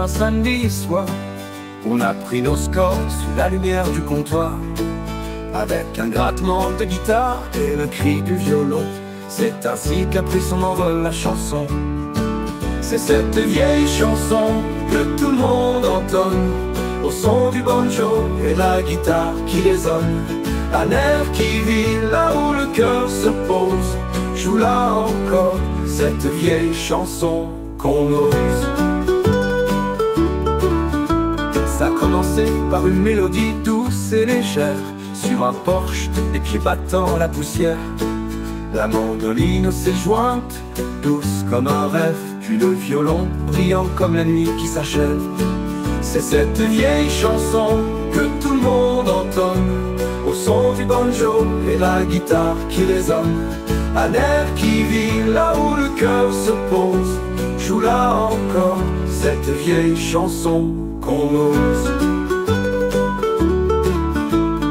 un samedi soir, on a pris nos scores sous la lumière du comptoir. Avec un grattement de guitare et le cri du violon, c'est ainsi qu'a pris son envol la chanson. C'est cette vieille chanson que tout le monde entonne, au son du banjo et la guitare qui résonne. Un air qui vit là où le cœur se pose, joue là encore cette vieille chanson qu'on ose. Ça a commencé par une mélodie douce et légère, sur un porche, les pieds battant la poussière. La mandoline s'est jointe, douce comme un rêve, puis le violon brillant comme la nuit qui s'achève. C'est cette vieille chanson que tout le monde entonne, au son du banjo et la guitare qui résonne. Un air qui vit là où le cœur se pose, joue là encore cette vieille chanson qu'on ose.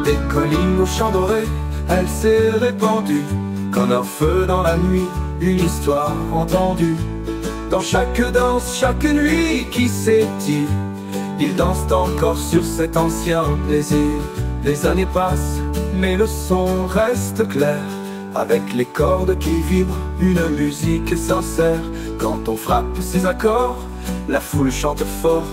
Des collines aux champs dorés, elle s'est répandue comme un feu dans la nuit, une histoire entendue. Dans chaque danse, chaque nuit qui s'étire, ils dansent encore sur cet ancien plaisir. Les années passent, mais le son reste clair, avec les cordes qui vibrent, une musique sincère. Quand on frappe ces accords, la foule chante fort,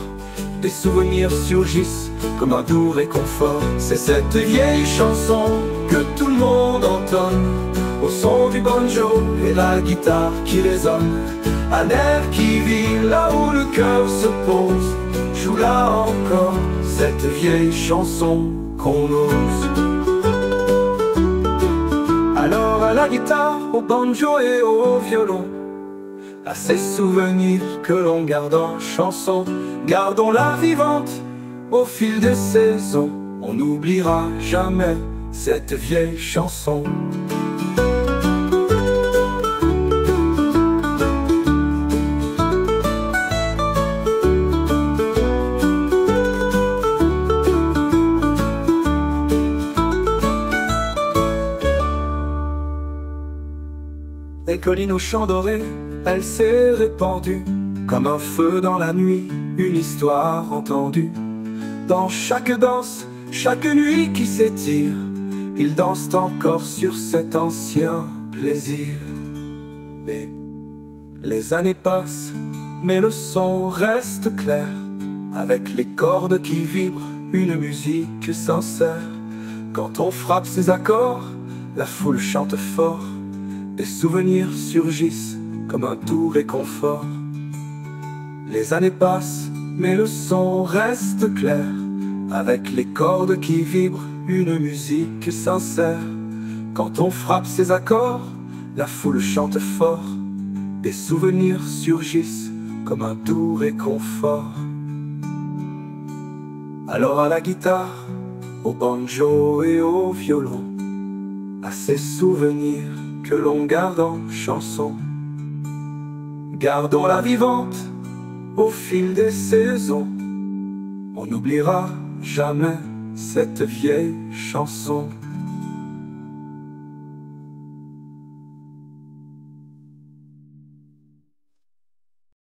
des souvenirs surgissent comme un doux réconfort. C'est cette vieille chanson que tout le monde entonne, au son du banjo et la guitare qui résonne. Un air qui vit là où le cœur se pose, joue là encore cette vieille chanson qu'on ose. Alors à la guitare, au banjo et au violon, à ces souvenirs que l'on garde en chanson, gardons-la vivante au fil des saisons. On n'oubliera jamais cette vieille chanson. Des collines aux champs dorés, elle s'est répandue comme un feu dans la nuit, une histoire entendue. Dans chaque danse, chaque nuit qui s'étire, ils dansent encore sur cet ancien plaisir. Mais les années passent, mais le son reste clair, avec les cordes qui vibrent, une musique sincère. Quand on frappe ces accords, la foule chante fort, des souvenirs surgissent comme un doux réconfort. Les années passent, mais le son reste clair, avec les cordes qui vibrent, une musique sincère. Quand on frappe ces accords, la foule chante fort, des souvenirs surgissent comme un doux réconfort. Alors à la guitare, au banjo et au violon, à ces souvenirs que l'on garde en chanson, gardons-la vivante au fil des saisons. On n'oubliera jamais cette vieille chanson.